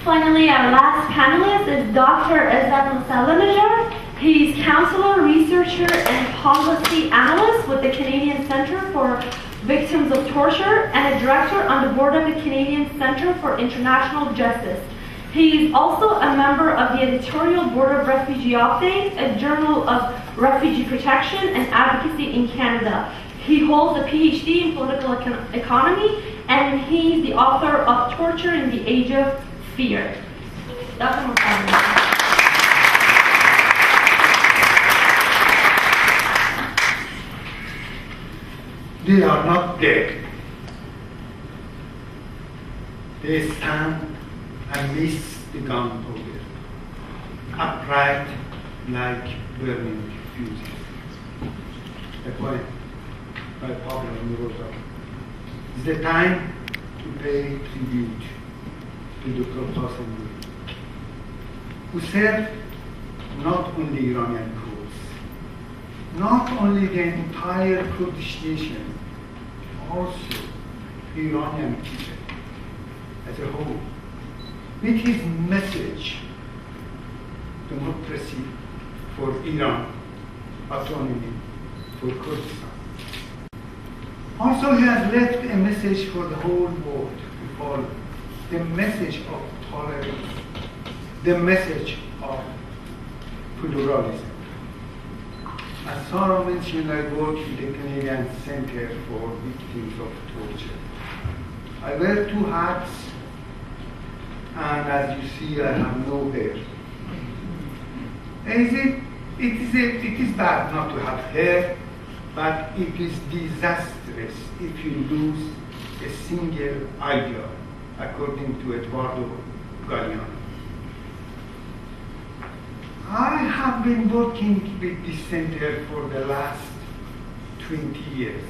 Finally, our last panelist is Dr. Ezat Mossallanejad. He's counselor, researcher, and policy analyst with the Canadian Centre for Victims of Torture and a director on the board of the Canadian Centre for International Justice. He is also a member of the Editorial Board of Refugee Update, a journal of refugee protection and advocacy in Canada. He holds a Ph.D. in political economy, and he's the author of Torture in the Age of Fear. Dr. Mossallanejad. They are not dead. They stand and miss the gunpowder, upright like burning fuses. The poem by Pablo Neruda. It's the time to pay tribute to Dr. Ghassemlou, who served not only Iranian cause, not only the entire Kurdish nation, also the Iranian people as a whole, with his message, democracy for Iran, autonomy for Kurdistan. Also, he has left a message for the whole world to follow, the message of tolerance, the message of pluralism. As Sarah mentioned, I work in the Canadian Centre for Victims of Torture. I wear two hats, and as you see, I have no hair. It is bad not to have hair, but it is disastrous if you lose a single idea, according to Eduardo Galeano. I have been working with this center for the last 20 years.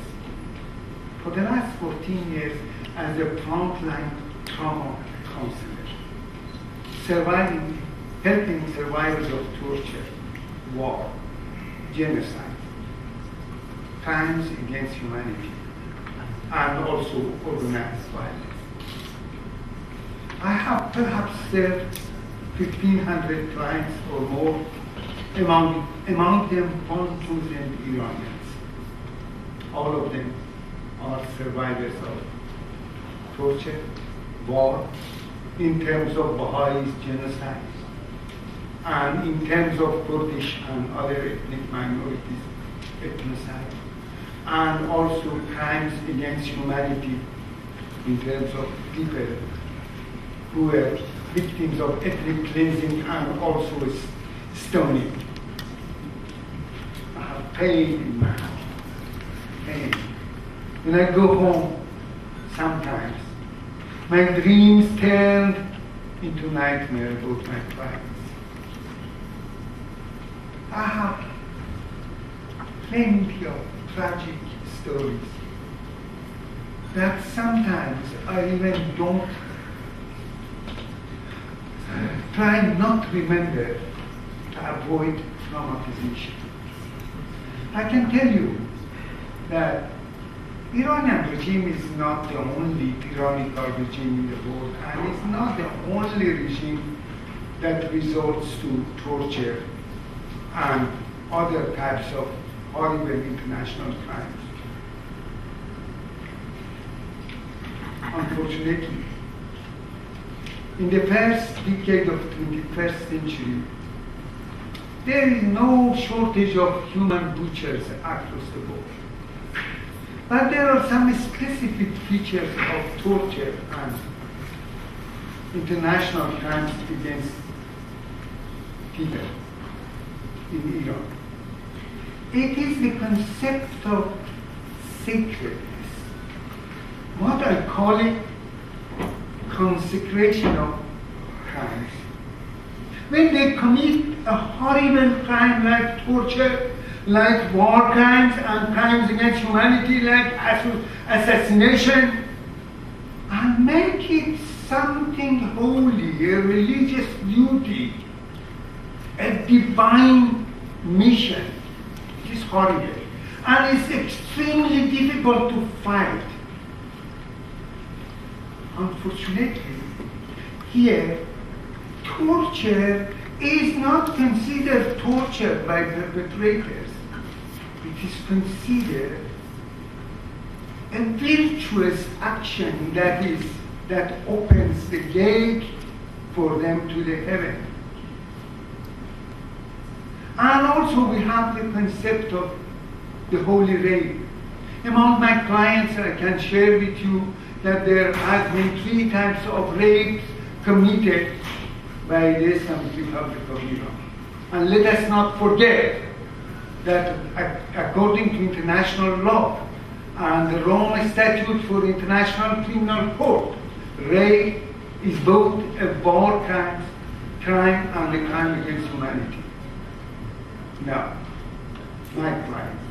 For the last 14 years as a frontline trauma counselor, helping survivors of torture, war, genocide, crimes against humanity, and also organized violence. I have perhaps served 1,500 clients or more, among them 1,000 Iranians. All of them are survivors of torture, war, in terms of Baha'is genocide, and in terms of Kurdish and other ethnic minorities, ethnocide, and also crimes against humanity in terms of people who were victims of ethnic cleansing and also stoning. I have pain in my heart, pain. When I go home, sometimes, my dreams turned into nightmares about my crimes. I have plenty of tragic stories that sometimes I even don't try not to remember to avoid traumatization. I can tell you that Iranian regime is not the only tyrannical regime in the world, and it's not the only regime that resorts to torture and other types of horrible international crimes. Unfortunately, in the first decade of the 21st century, there is no shortage of human butchers across the board. But there are some specific features of torture and international crimes against people in Iran. It is the concept of sacredness. What I call it, consecration of crimes. When they commit a horrible crime like torture, like war crimes and crimes against humanity like assassination, and make it something holy, a religious duty, a divine mission. It is horrible. And it's extremely difficult to fight. Unfortunately, here torture is not considered torture by perpetrators. It is considered a virtuous action that opens the gate for them to the heaven. And also we have the concept of the holy rape. Among my clients, I can share with you that there has been 3 types of rapes committed by the Islamic Republic of Iran. And let us not forget that according to international law and the Rome Statute for International Criminal Court, rape is both a war crime and a crime against humanity. Now, my clients,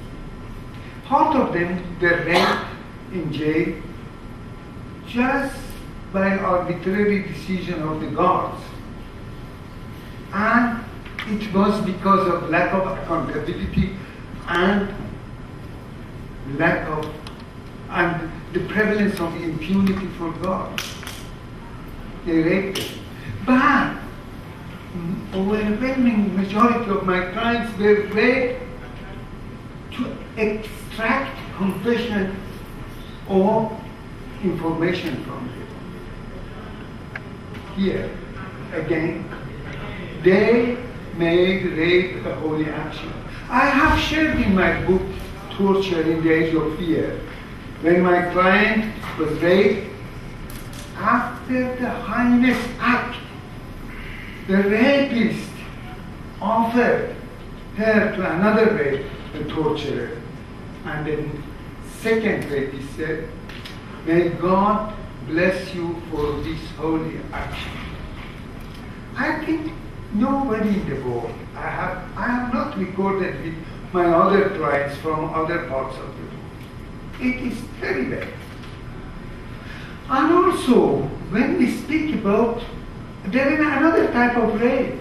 part of them were raped in jail just by arbitrary decision of the guards. And it was because of lack of accountability and the prevalence of impunity for guards. They raped them. But overwhelming majority of my clients were raped to extract confession or information from them. Here, again, they made rape a holy action. I have shared in my book, Torture in the Age of Fear, when my client was raped, after the heinous act, the rapist offered her to another rape, the torturer. And then second rape, he said, may God bless you for this holy action. I think nobody in the world, I have not recorded with my other clients from other parts of the world. It is very bad. And also, when we speak about, there is another type of rape.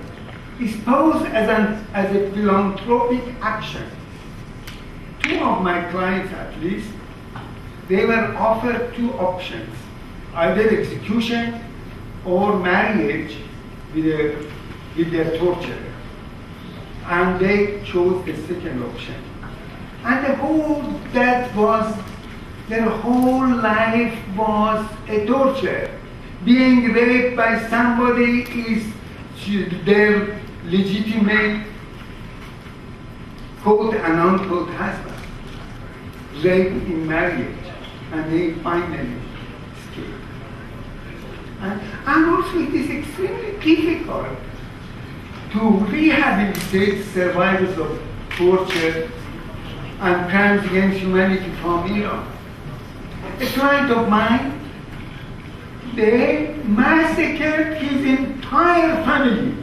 It's posed as a philanthropic action. 2 of my clients at least, they were offered 2 options, either execution or marriage with their torturer. And they chose the second option. And their whole life was a torture. Being raped by somebody is their legitimate quote and unquote husband. Rape in marriage, and they finally escape. And also it is extremely difficult to rehabilitate survivors of torture and crimes against humanity from Iran. A client of mine, they massacred his entire family.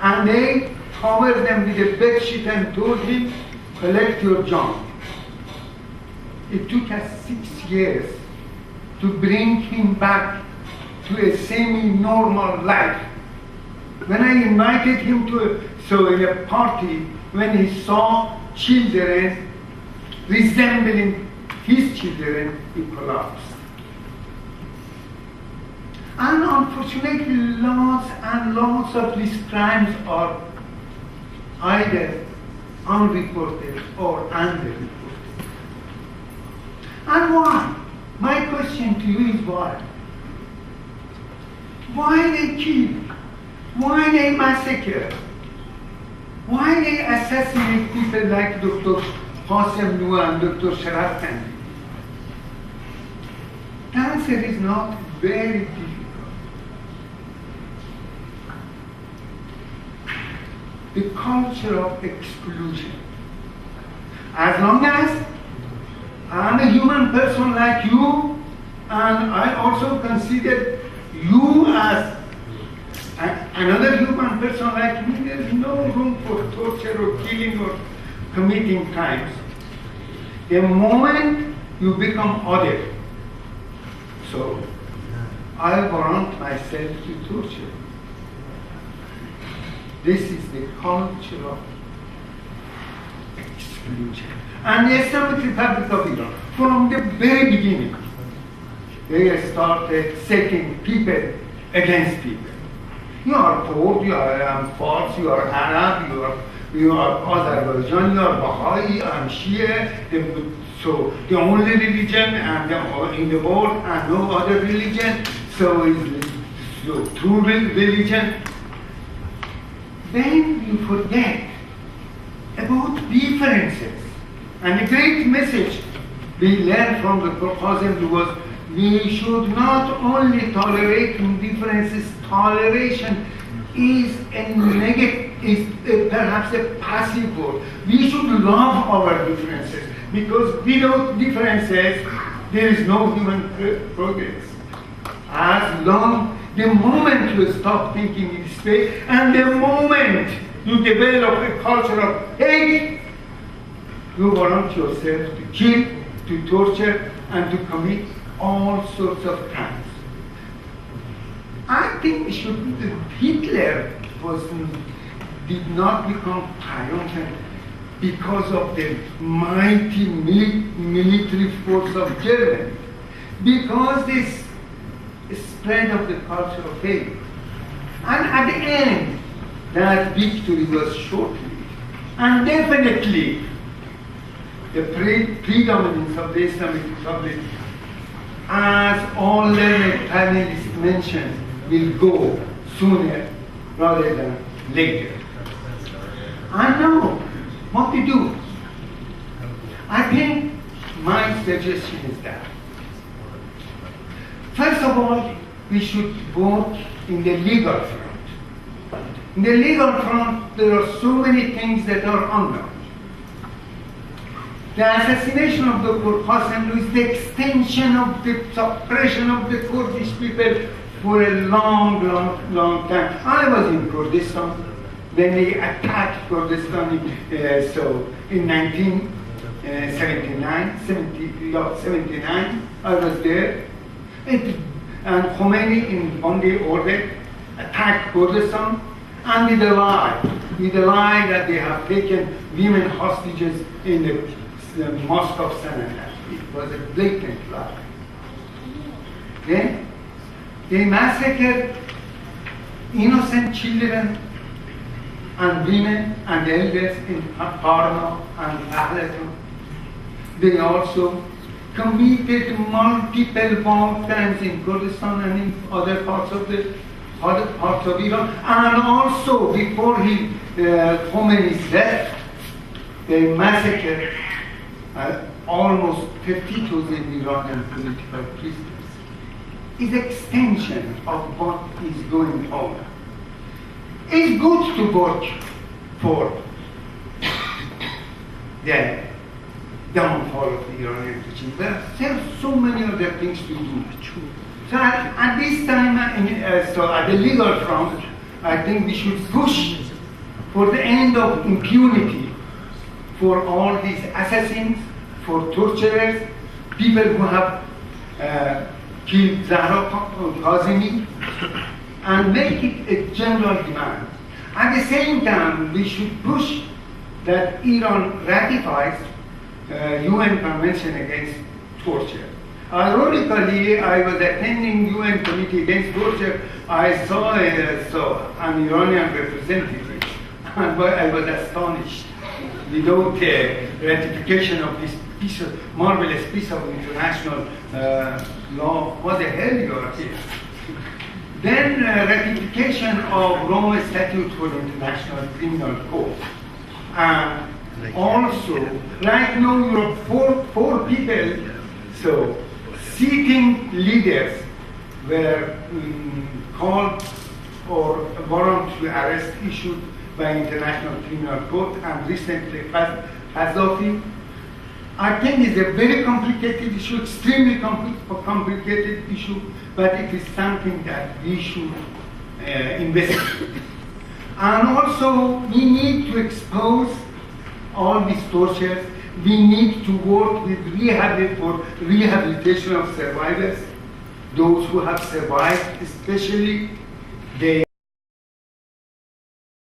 And they covered them with a bedsheet and told him, collect your junk. It took us 6 years to bring him back to a semi-normal life. When I invited him to a party, when he saw children resembling his children, he collapsed. And unfortunately, lots and lots of these crimes are either unreported or underreported. And why? My question to you is why? Why they kill? Why they massacre? Why they assassinate people like Dr. Ghassemlou and Dr. Sharaf? The answer is not very difficult. The culture of exclusion. As long as I'm a human person like you, and I also consider you as another human person like me, there's no room for torture or killing or committing crimes. The moment you become other, so I warrant myself to torture. This is the culture of exclusion. And the Islamic Republic of Iran, from the very beginning, they started setting people against people. You are Kurd, you are Fars, you are Arab, you are Azerbaijan, you are Baha'i, and Shia. So the only religion in the world and no other religion. So it's true religion. Then you forget about differences. And the great message we learned from the proposal was we should not only tolerate differences. Toleration is perhaps a passive word. We should love our differences, because without differences there is no human progress. The moment you stop thinking in this way, and the moment you develop a culture of hate, you warrant yourself to kill, to torture, and to commit all sorts of crimes. I think Hitler did not become triumphant because of the mighty military force of Germany, because this spread of the culture of hate. And at the end, that victory was short-lived. And definitely, the predominance of the Islamic Republic, as all learned panelists mentioned, will go sooner rather than later. I know what to do. I think my suggestion is that, first of all, we should work in the legal front. In the legal front, there are so many things that are unknown. The assassination of Dr. Ghassemlou is the extension of the suppression of the Kurdish people for a long time. I was in Kurdistan when they attacked Kurdistan in 1979. I was there. And Khomeini in one day ordered attacked Kurdistan, and with a lie that they have taken women hostages in the mosque of Sanandar. It was a blatant lie. Then they massacred innocent children and women and elders in Parma and Pahlavi. They also committed multiple war crimes in Kurdistan and in other parts of Iran. And also, before Khomeini's death, they massacred almost 50,000 Iranian political prisoners. It's extension of what is going on. It's good to work for the downfall of the Iranian regime. There are so many other things to do. So at this time, so at the legal front, I think we should push for the end of impunity for all these assassins, for torturers, people who have killed Zahra Kazemi, and make it a general demand. At the same time, we should push that Iran ratifies UN Convention Against Torture. Ironically, I was attending UN Committee Against Torture. I saw an Iranian representative, and I was astonished. Without ratification of this marvelous piece of international law, what the hell you are here? Then ratification of Rome Statute for the International Criminal Court. And also, right now you have four people, so sitting leaders were called or warrant to arrest issued by International Criminal Court, and recently Qaddafi. I think it's a very complicated issue, extremely complicated issue, but it is something that we should investigate. And also, we need to expose all these tortures. We need to work with rehabilitation of survivors, those who have survived, especially they